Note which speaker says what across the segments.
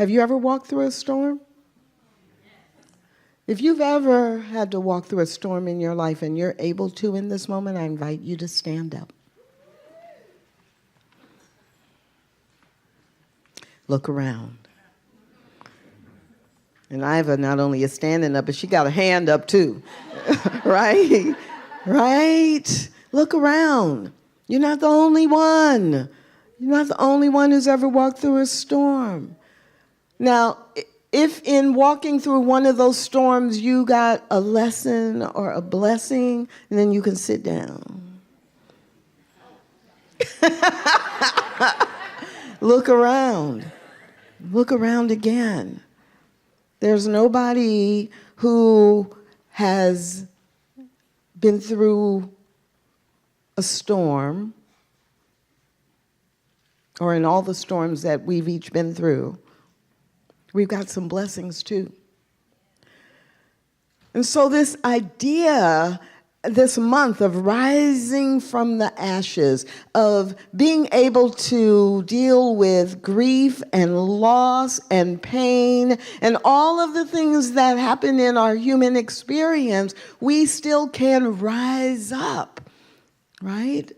Speaker 1: Have you ever walked through a storm? If you've ever had to walk through a storm in your life and you're able to in this moment, I invite you to stand up. Look around. And Iva not only is standing up, but she got a hand up too. Right? Right? Look around. You're not the only one. You're not the only one who's ever walked through a storm. Now, if in walking through one of those storms you got a lesson or a blessing, then you can sit down. Look around. Look around again. There's nobody who has been through a storm, or in all the storms that we've each been through. We've got some blessings too. And so this idea, this month of rising from the ashes, of being able to deal with grief and loss and pain and all of the things that happen in our human experience, we still can rise up, right?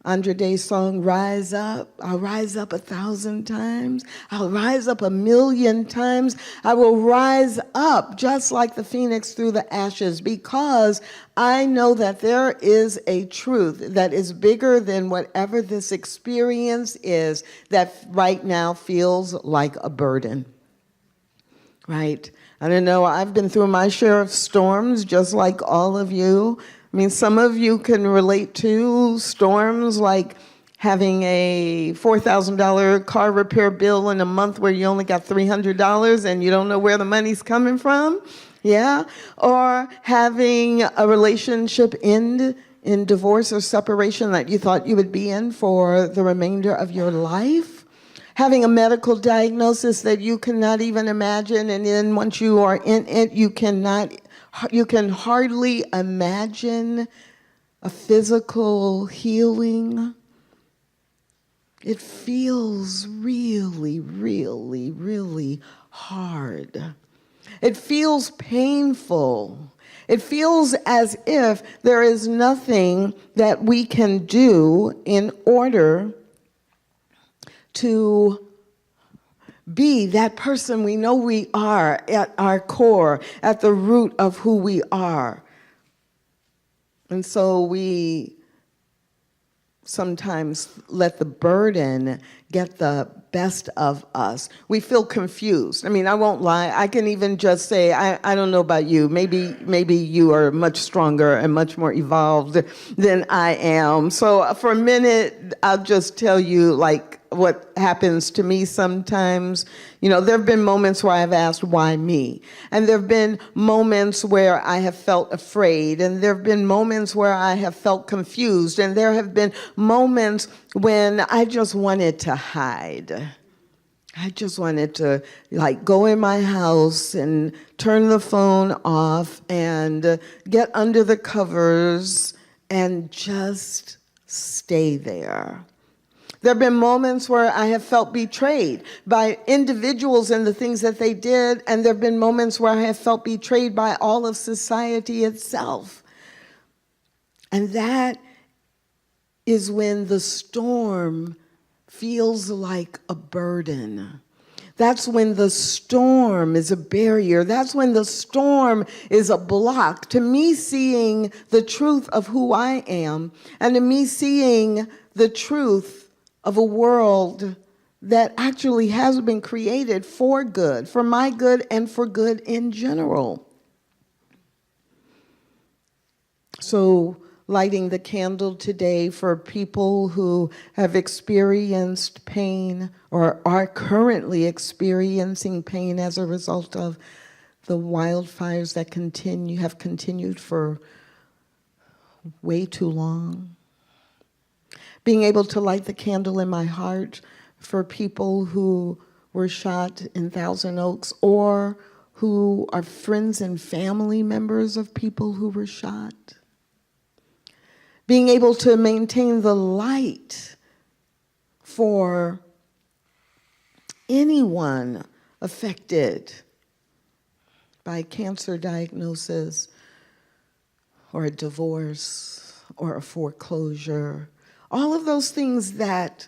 Speaker 1: Andre Day's song, Rise Up. I'll rise up 1,000 times. I'll rise up 1,000,000 times. I will rise up just like the phoenix through the ashes, because I know that there is a truth that is bigger than whatever this experience is that right now feels like a burden. Right? I don't know, I've been through my share of storms just like all of you. I mean, some of you can relate to storms like having a $4,000 car repair bill in a month where you only got $300 and you don't know where the money's coming from, yeah? Or having a relationship end in divorce or separation that you thought you would be in for the remainder of your life. Having a medical diagnosis that you cannot even imagine, and then once you are in it, you can hardly imagine a physical healing. It feels really, really, really hard. It feels painful. It feels as if there is nothing that we can do in order to be that person we know we are at our core, at the root of who we are. And so we sometimes let the burden get the best of us. We feel confused. I mean, I won't lie. I can even just say, I don't know about you. Maybe you are much stronger and much more evolved than I am. So for a minute, I'll just tell you like what happens to me sometimes. You know, there have been moments where I've asked, why me? And there have been moments where I have felt afraid. And there have been moments where I have felt confused. And there have been moments when I just wanted to hide. I just wanted to like go in my house and turn the phone off and get under the covers and just stay there. There have been moments where I have felt betrayed by individuals and the things that they did, and there have been moments where I have felt betrayed by all of society itself. And that is when the storm feels like a burden. That's when the storm is a barrier. That's when the storm is a block to me seeing the truth of who I am, and to me seeing the truth of a world that actually has been created for good, for my good and for good in general. So lighting the candle today for people who have experienced pain or are currently experiencing pain as a result of the wildfires that have continued for way too long. Being able to light the candle in my heart for people who were shot in Thousand Oaks or who are friends and family members of people who were shot. Being able to maintain the light for anyone affected by cancer diagnosis or a divorce or a foreclosure, all of those things that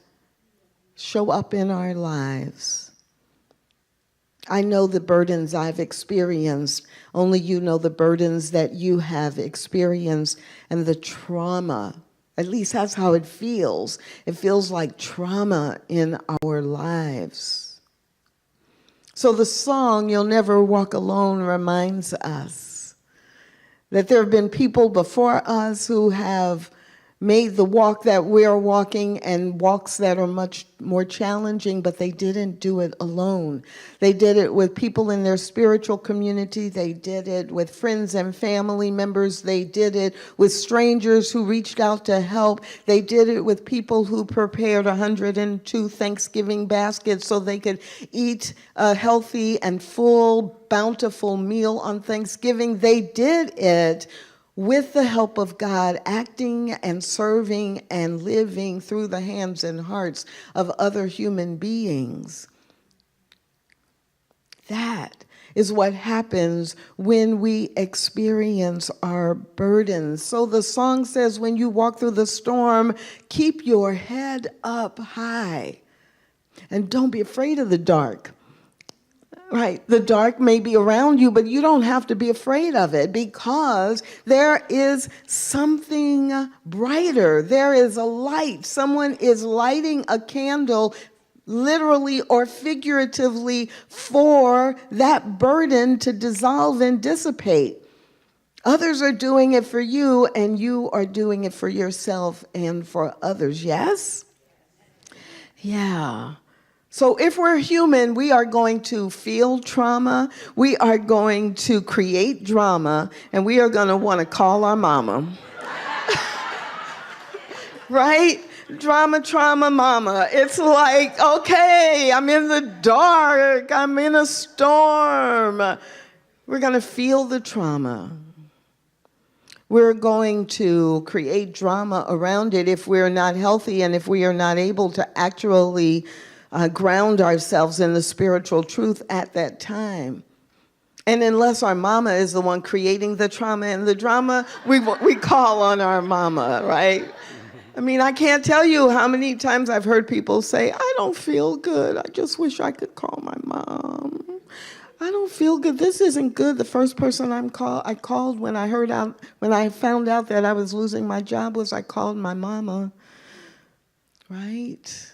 Speaker 1: show up in our lives. I know the burdens I've experienced. Only you know the burdens that you have experienced and the trauma. At least that's how it feels. It feels like trauma in our lives. So the song, You'll Never Walk Alone, reminds us that there have been people before us who have made the walk that we're walking and walks that are much more challenging, but they didn't do it alone. They did it with people in their spiritual community. They did it with friends and family members. They did it with strangers who reached out to help. They did it with people who prepared 102 Thanksgiving baskets so they could eat a healthy and full, bountiful meal on Thanksgiving. They did it with the help of God, acting and serving and living through the hands and hearts of other human beings. That is what happens when we experience our burdens. So the song says, when you walk through the storm, keep your head up high and don't be afraid of the dark. Right, the dark may be around you, but you don't have to be afraid of it because there is something brighter. There is a light. Someone is lighting a candle, literally or figuratively, for that burden to dissolve and dissipate. Others are doing it for you, and you are doing it for yourself and for others, yes? Yeah. So if we're human, we are going to feel trauma, we are going to create drama, and we are going to want to call our mama. Right? Drama, trauma, mama. It's like, okay, I'm in the dark, I'm in a storm. We're going to feel the trauma. We're going to create drama around it if we're not healthy and if we are not able to actually ground ourselves in the spiritual truth at that time. And unless our mama is the one creating the trauma and the drama, we call on our mama, right? I mean, I can't tell you how many times I've heard people say, I don't feel good. I just wish I could call my mom. I don't feel good. This isn't good. The first person I called when I found out that I was losing my job was I called my mama, right?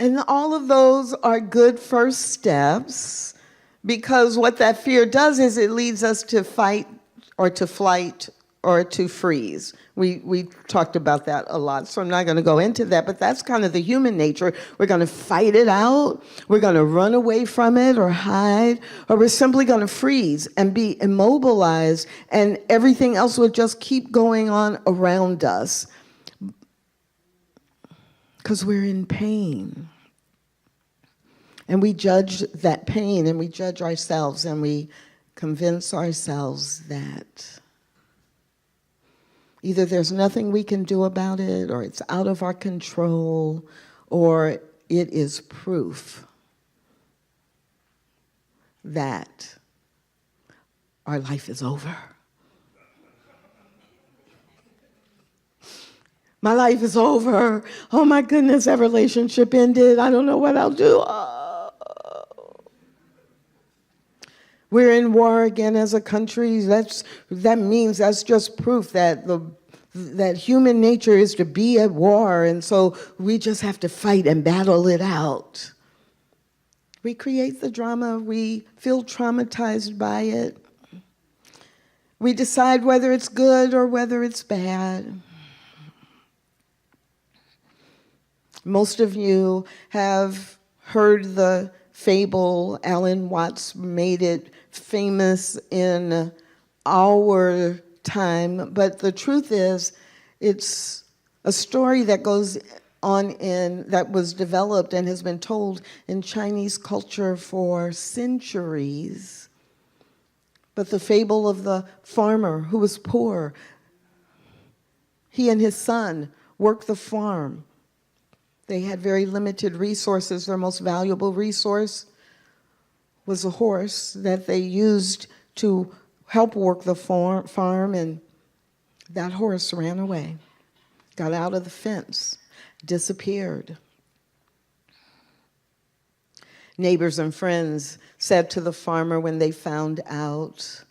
Speaker 1: And all of those are good first steps because what that fear does is it leads us to fight or to flight or to freeze. We talked about that a lot, so I'm not going to go into that, but that's kind of the human nature. We're going to fight it out, we're going to run away from it or hide, or we're simply going to freeze and be immobilized, and everything else will just keep going on around us because we're in pain. And we judge that pain, and we judge ourselves, and we convince ourselves that either there's nothing we can do about it, or it's out of our control, or it is proof that our life is over. My life is over. Oh my goodness, that relationship ended. I don't know what I'll do. We're in war again as a country. That means that's just proof that that human nature is to be at war, and so we just have to fight and battle it out. We create the drama. We feel traumatized by it. We decide whether it's good or whether it's bad. Most of you have heard the fable. Alan Watts made it famous in our time, but the truth is it's a story that goes on that was developed and has been told in Chinese culture for centuries. But the fable of the farmer who was poor, he and his son worked the farm. They had very limited resources. Their most valuable resource was a horse that they used to help work the farm, and that horse ran away, got out of the fence, disappeared. Neighbors and friends said to the farmer when they found out,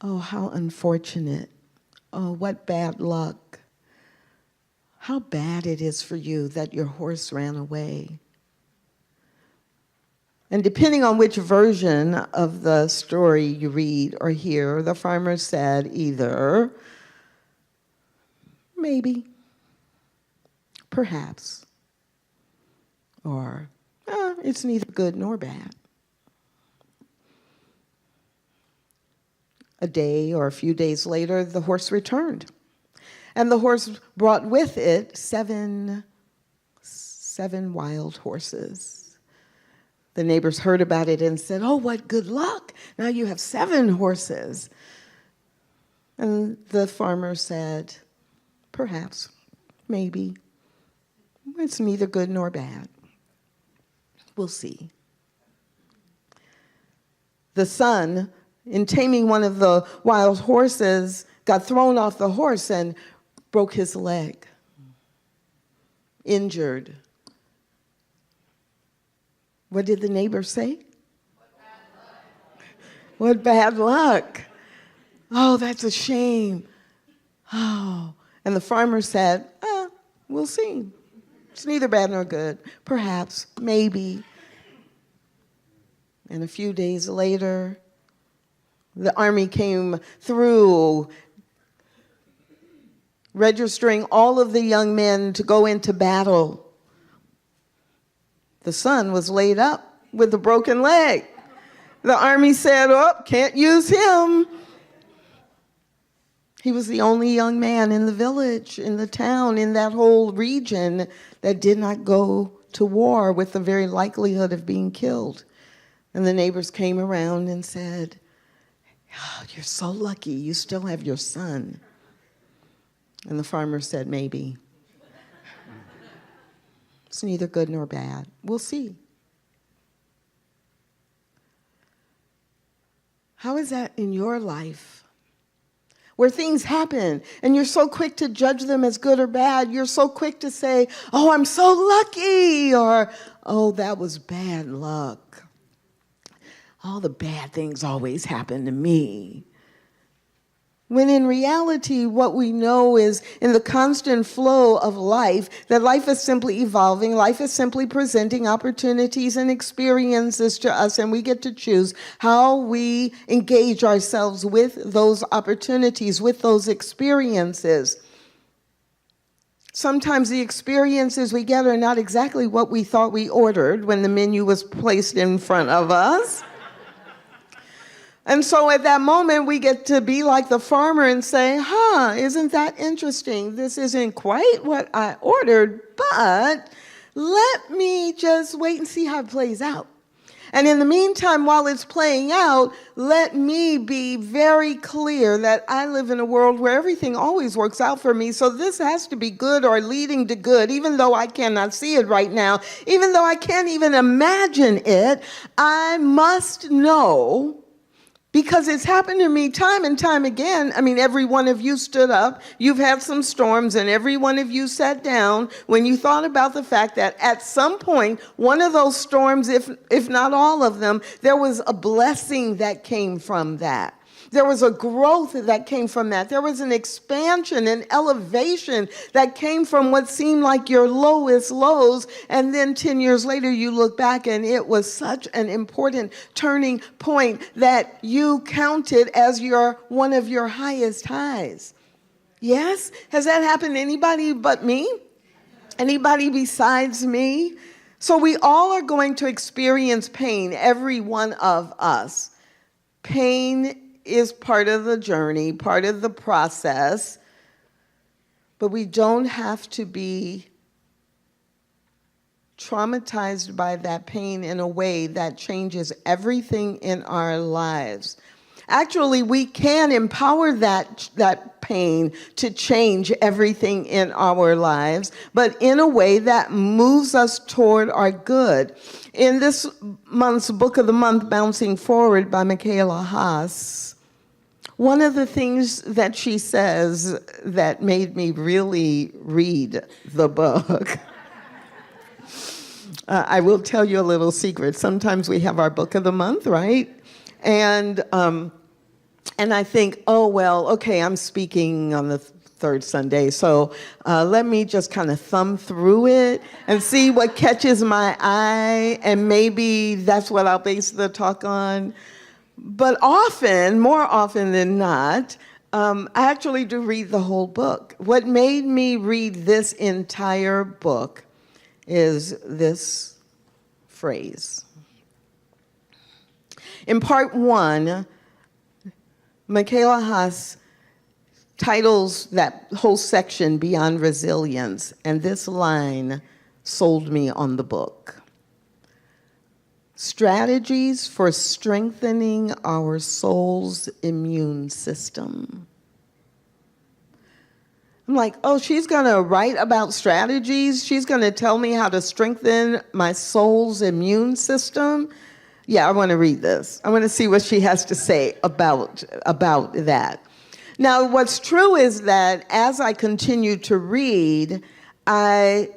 Speaker 1: "Oh, how unfortunate. Oh, what bad luck. How bad it is for you that your horse ran away." And depending on which version of the story you read or hear, the farmer said either, maybe, perhaps, or it's neither good nor bad. A day or a few days later, the horse returned. And the horse brought with it seven wild horses. The neighbors heard about it and said, "Oh, what good luck. Now you have 7 horses." And the farmer said, "Perhaps, maybe. It's neither good nor bad. We'll see." The son, in taming one of the wild horses, got thrown off the horse and broke his leg, injured. What did the neighbor say? What bad luck. Oh, that's a shame. Oh, and the farmer said, we'll see. It's neither bad nor good. Perhaps, maybe. And a few days later, the army came through, registering all of the young men to go into battle. The son was laid up with a broken leg. The army said, "Oh, can't use him." He was the only young man in the village, in the town, in that whole region that did not go to war with the very likelihood of being killed. And the neighbors came around and said, "Oh, you're so lucky, you still have your son." And the farmer said, "Maybe. It's neither good nor bad. We'll see." How is that in your life? Where things happen and you're so quick to judge them as good or bad. You're so quick to say, "Oh, I'm so lucky," or, "Oh, that was bad luck. All the bad things always happen to me." When in reality, what we know is in the constant flow of life, that life is simply evolving, life is simply presenting opportunities and experiences to us, and we get to choose how we engage ourselves with those opportunities, with those experiences. Sometimes the experiences we get are not exactly what we thought we ordered when the menu was placed in front of us. And so at that moment, we get to be like the farmer and say, isn't that interesting? This isn't quite what I ordered, but let me just wait and see how it plays out. And in the meantime, while it's playing out, let me be very clear that I live in a world where everything always works out for me. So this has to be good or leading to good, even though I cannot see it right now, even though I can't even imagine it. I must know, because it's happened to me time and time again. I mean, every one of you stood up. You've had some storms, and every one of you sat down when you thought about the fact that at some point, one of those storms, if not all of them, there was a blessing that came from that. There was a growth that came from that. There was an expansion, an elevation that came from what seemed like your lowest lows. And then 10 years later, you look back and it was such an important turning point that you counted as one of your highest highs. Yes? Has that happened to anybody but me? Anybody besides me? So we all are going to experience pain, every one of us. Pain is part of the journey, part of the process, but we don't have to be traumatized by that pain in a way that changes everything in our lives. Actually, we can empower that pain to change everything in our lives, but in a way that moves us toward our good. In this month's Book of the Month, Bouncing Forward by Michaela Haas, one of the things that she says that made me really read the book, I will tell you a little secret. Sometimes we have our Book of the Month, right? And I think, oh, well, okay, I'm speaking on the third Sunday, so let me just kind of thumb through it and see what catches my eye, and maybe that's what I'll base the talk on. But often, more often than not, I actually do read the whole book. What made me read this entire book is this phrase. In part 1, Michaela Haas titles that whole section Beyond Resilience, and this line sold me on the book. Strategies for strengthening our soul's immune system. I'm like, oh, she's going to write about strategies? She's going to tell me how to strengthen my soul's immune system? Yeah, I want to read this. I want to see what she has to say about that. Now, what's true is that as I continued to read, I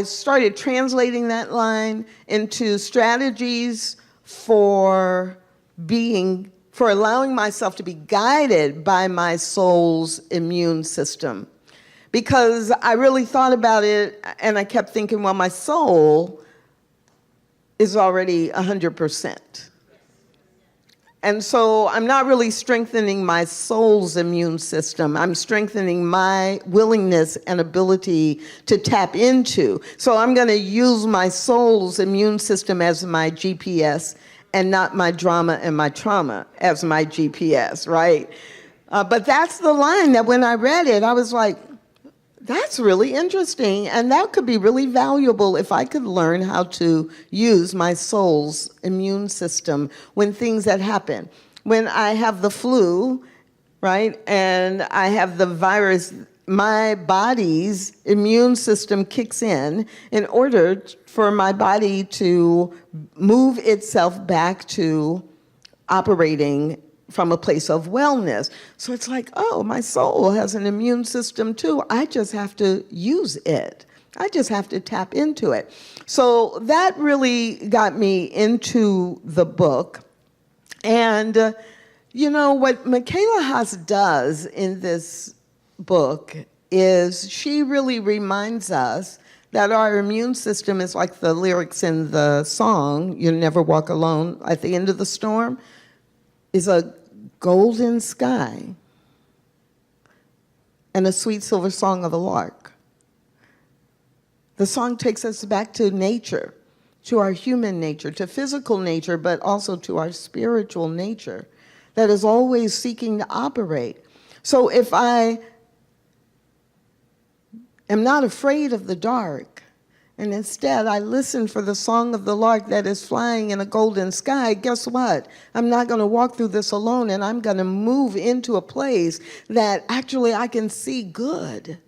Speaker 1: started translating that line into strategies for allowing myself to be guided by my soul's immune system. Because I really thought about it, and I kept thinking, well, my soul is already 100%. And so I'm not really strengthening my soul's immune system. I'm strengthening my willingness and ability to tap into. So I'm going to use my soul's immune system as my GPS and not my drama and my trauma as my GPS, right? But that's the line that when I read it, I was like, that's really interesting, and that could be really valuable if I could learn how to use my soul's immune system when things that happen. When I have the flu, right, and I have the virus, my body's immune system kicks in order for my body to move itself back to operating from a place of wellness. So it's like, oh, my soul has an immune system too. I just have to use it. I just have to tap into it. So that really got me into the book. And, you know, what Michaela Haas does in this book is she really reminds us that our immune system is like the lyrics in the song, You Never Walk Alone, at the end of the storm, is a golden sky and a sweet silver song of a lark. The song takes us back to nature, to our human nature, to physical nature, but also to our spiritual nature that is always seeking to operate. So if I am not afraid of the dark, and instead I listen for the song of the lark that is flying in a golden sky, guess what? I'm not going to walk through this alone, and I'm going to move into a place that actually I can see good.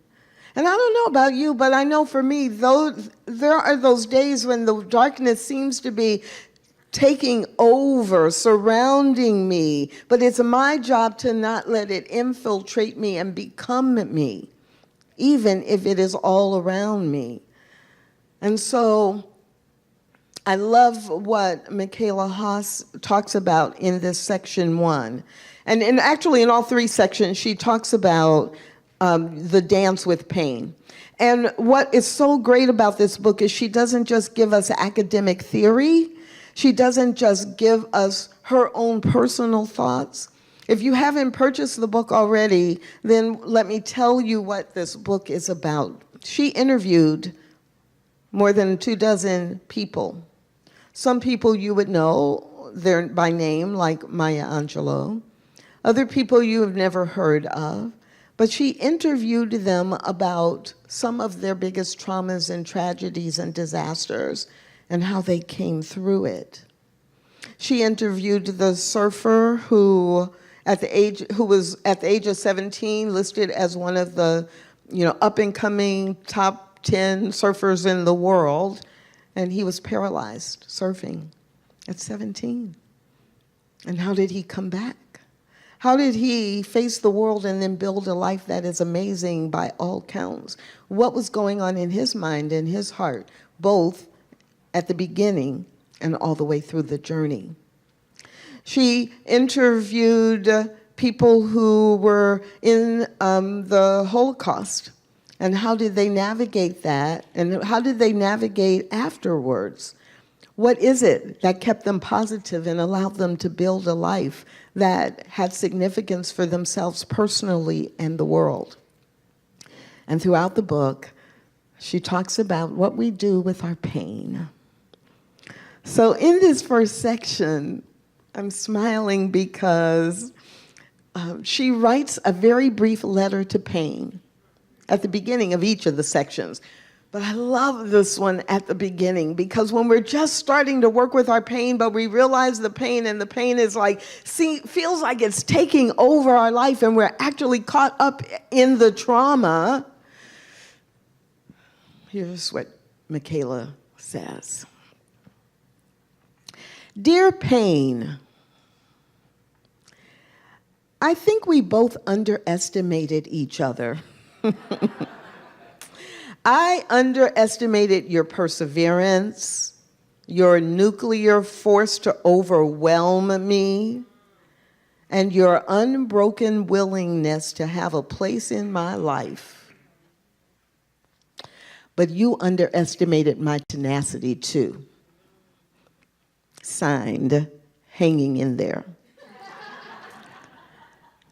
Speaker 1: And I don't know about you, but I know for me, though, there are those days when the darkness seems to be taking over, surrounding me, but it's my job to not let it infiltrate me and become me, even if it is all around me. And so I love what Michaela Haas talks about in this section 1. And actually in all 3 sections, she talks about the dance with pain. And what is so great about this book is she doesn't just give us academic theory. She doesn't just give us her own personal thoughts. If you haven't purchased the book already, then let me tell you what this book is about. She interviewed more than 24 people. Some people you would know, they're by name, like Maya Angelou. Other people you have never heard of. But she interviewed them about some of their biggest traumas and tragedies and disasters and how they came through it. She interviewed the surfer who was at the age of 17 listed as one of the, up and coming top 10 surfers in the world, and he was paralyzed surfing at 17. And how did he come back? How did he face the world and then build a life that is amazing by all counts? What was going on in his mind and his heart, both at the beginning and all the way through the journey? She interviewed people who were in the Holocaust, and how did they navigate that, and how did they navigate afterwards? What is it that kept them positive and allowed them to build a life that had significance for themselves personally and the world? And throughout the book, she talks about what we do with our pain. So in this first section, I'm smiling because she writes a very brief letter to pain at the beginning of each of the sections. But I love this one at the beginning, because when we're just starting to work with our pain, but we realize the pain, and the pain is feels like it's taking over our life, and we're actually caught up in the trauma. Here's what Michaela says. Dear Pain, I think we both underestimated each other. I underestimated your perseverance, your nuclear force to overwhelm me, and your unbroken willingness to have a place in my life. But you underestimated my tenacity too. Signed, Hanging in There.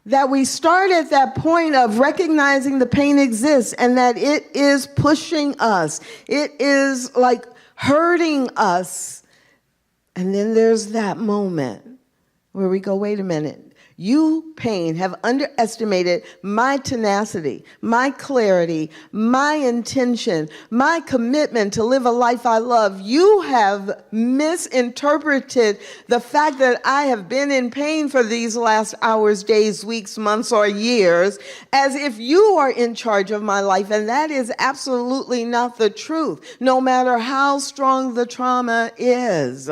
Speaker 1: That we start at that point of recognizing the pain exists and that it is pushing us. It is like hurting us. And then there's that moment where we go, wait a minute. You, pain, have underestimated my tenacity, my clarity, my intention, my commitment to live a life I love. You have misinterpreted the fact that I have been in pain for these last hours, days, weeks, months, or years, as if you are in charge of my life. And that is absolutely not the truth, no matter how strong the trauma is.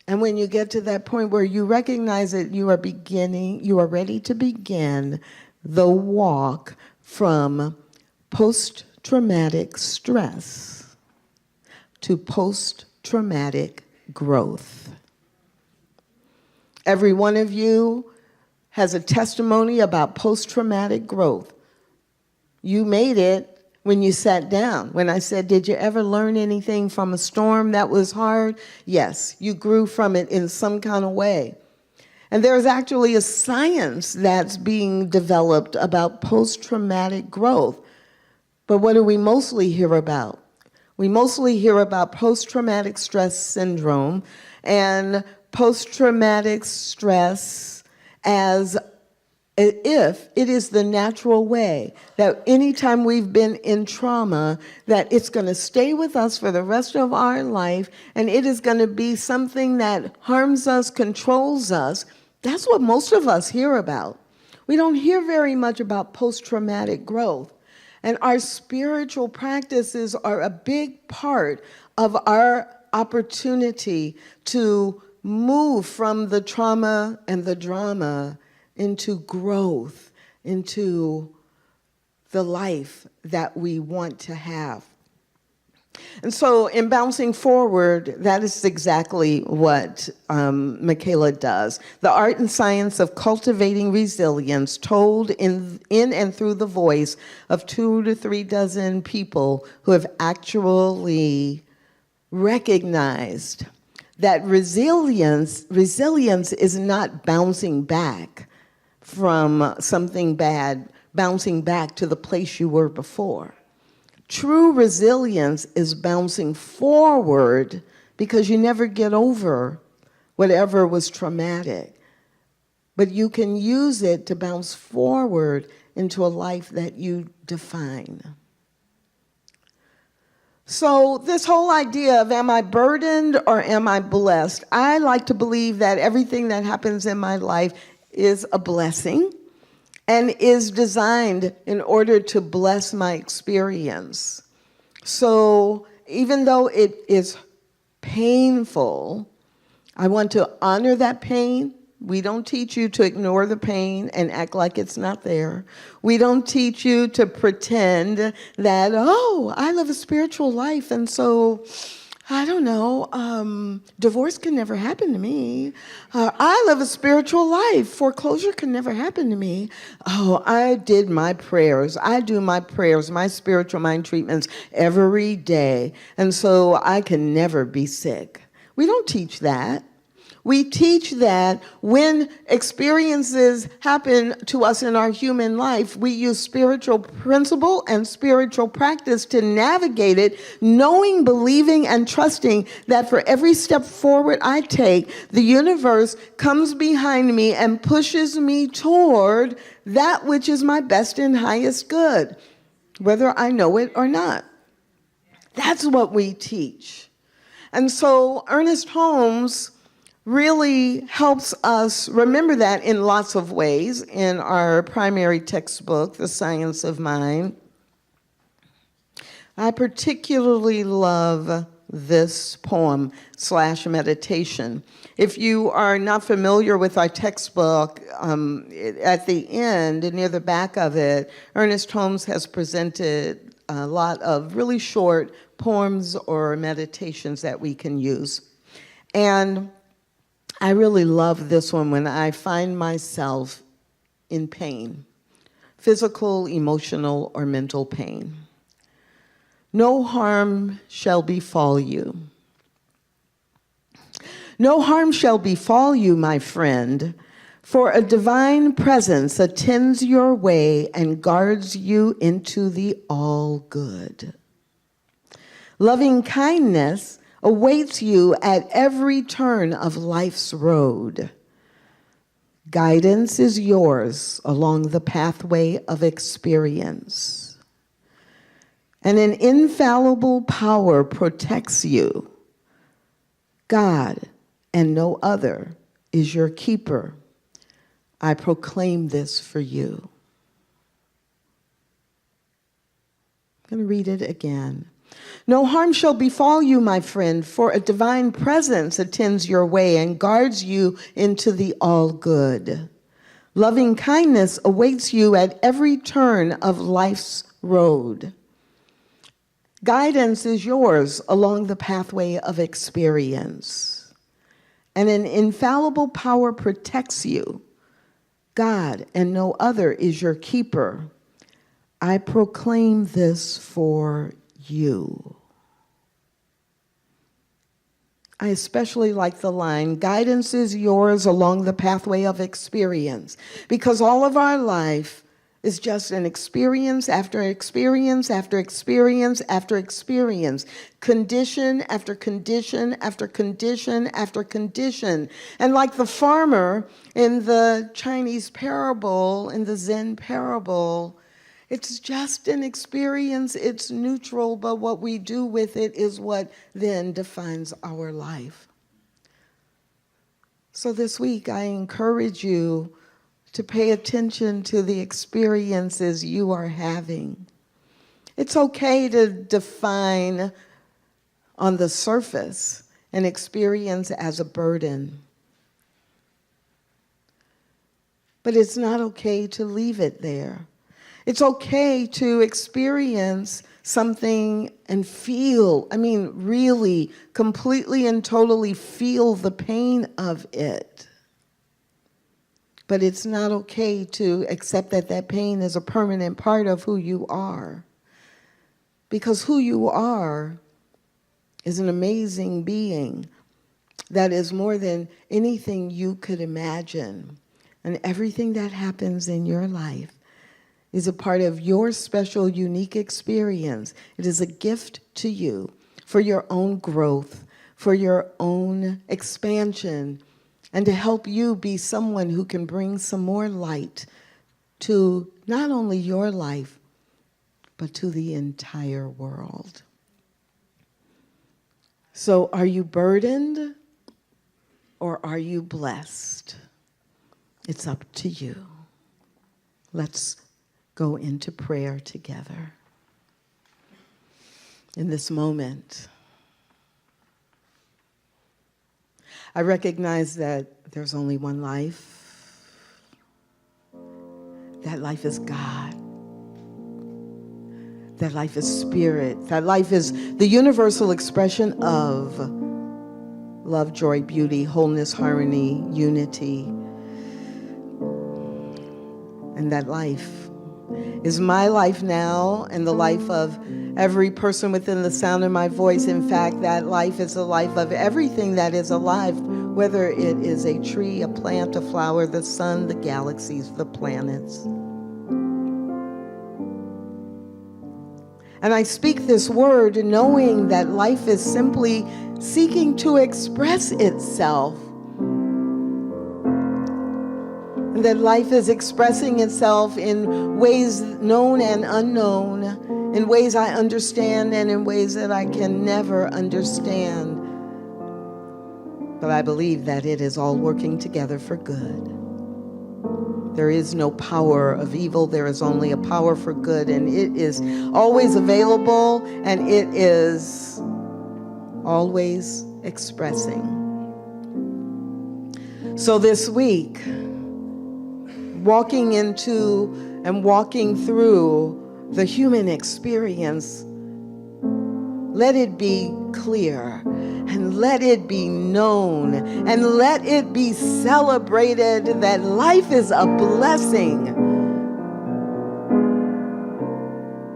Speaker 1: And when you get to that point where you recognize that you are ready to begin the walk from post-traumatic stress to post-traumatic growth. Every one of you has a testimony about post-traumatic growth. You made it when you sat down. When I said, did you ever learn anything from a storm that was hard? Yes, you grew from it in some kind of way. And there's actually a science that's being developed about post-traumatic growth. But what do we mostly hear about? We mostly hear about post-traumatic stress syndrome and post-traumatic stress as if it is the natural way, that anytime we've been in trauma, that it's going to stay with us for the rest of our life, and it is going to be something that harms us, controls us. That's what most of us hear about. We don't hear very much about post-traumatic growth. And our spiritual practices are a big part of our opportunity to move from the trauma and the drama into growth, into the life that we want to have. And so in Bouncing Forward, that is exactly what Michaela does. The art and science of cultivating resilience, told in and through the voice of 2 to 3 dozen people who have actually recognized that resilience is not bouncing back from something bad, bouncing back to the place you were before. True resilience is bouncing forward because you never get over whatever was traumatic. But you can use it to bounce forward into a life that you define. So this whole idea of am I burdened or am I blessed? I like to believe that everything that happens in my life is a blessing and is designed in order to bless my experience. So even though it is painful, I want to honor that pain. We don't teach you to ignore the pain and act like it's not there. We don't teach you to pretend that, oh, I live a spiritual life, and so, I don't know, divorce can never happen to me. I live a spiritual life. Foreclosure can never happen to me. Oh, I did my prayers. I do my prayers, my spiritual mind treatments every day, and so I can never be sick. We don't teach that. We teach that when experiences happen to us in our human life, we use spiritual principle and spiritual practice to navigate it, knowing, believing, and trusting that for every step forward I take, the universe comes behind me and pushes me toward that which is my best and highest good, whether I know it or not. That's what we teach. And so Ernest Holmes really helps us remember that in lots of ways in our primary textbook, The Science of Mind. I particularly love this poem / meditation. If you are not familiar with our textbook, at the end, near the back of it, Ernest Holmes has presented a lot of really short poems or meditations that we can use. And I really love this one when I find myself in pain, physical, emotional, or mental pain. No harm shall befall you. No harm shall befall you, my friend, for a divine presence attends your way and guards you into the all good. Loving kindness awaits you at every turn of life's road. Guidance is yours along the pathway of experience. And an infallible power protects you. God and no other is your keeper. I proclaim this for you. I'm going to read it again. No harm shall befall you, my friend, for a divine presence attends your way and guards you into the all good. Loving kindness awaits you at every turn of life's road. Guidance is yours along the pathway of experience. And an infallible power protects you. God and no other is your keeper. I proclaim this for you. I especially like the line, guidance is yours along the pathway of experience, because all of our life is just an experience after experience after experience after experience, condition after condition after condition after condition. And like the farmer in the Chinese parable, in the Zen parable, it's just an experience, it's neutral, but what we do with it is what then defines our life. So this week, I encourage you to pay attention to the experiences you are having. It's okay to define on the surface an experience as a burden, but it's not okay to leave it there. It's okay to experience something and feel, really, completely and totally feel the pain of it. But it's not okay to accept that that pain is a permanent part of who you are. Because who you are is an amazing being that is more than anything you could imagine. And everything that happens in your life is a part of your special, unique experience. It is a gift to you for your own growth, for your own expansion, and to help you be someone who can bring some more light to not only your life, but to the entire world. So are you burdened or are you blessed? It's up to you. Let's go into prayer together. In this moment, I recognize that there's only one life. That life is God. That life is spirit. That life is the universal expression of love, joy, beauty, wholeness, harmony, unity. And that life is my life now and the life of every person within the sound of my voice. In fact, that life is the life of everything that is alive, whether it is a tree, a plant, a flower, the sun, the galaxies, the planets. And I speak this word knowing that life is simply seeking to express itself. And that life is expressing itself in ways known and unknown, in ways I understand and in ways that I can never understand. But I believe that it is all working together for good. There is no power of evil. There is only a power for good, and it is always available, and it is always expressing. So this week, walking into and walking through the human experience, let it be clear and let it be known and let it be celebrated that life is a blessing.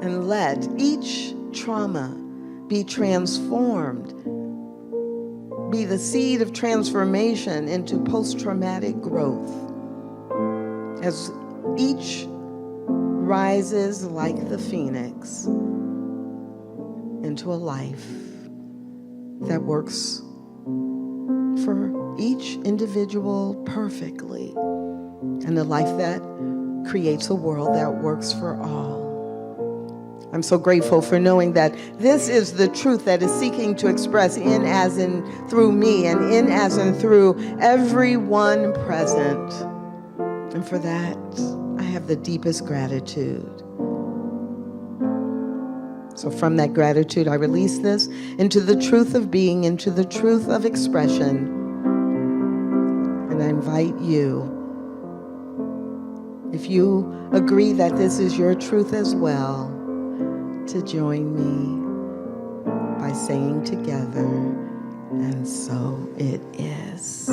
Speaker 1: And let each trauma be transformed, be the seed of transformation into post-traumatic growth. As each rises like the phoenix into a life that works for each individual perfectly, and a life that creates a world that works for all. I'm so grateful for knowing that this is the truth that is seeking to express in, as, and through me, and in, as, and through everyone present. And for that, I have the deepest gratitude. So from that gratitude, I release this into the truth of being, into the truth of expression. And I invite you, if you agree that this is your truth as well, to join me by saying together, and so it is.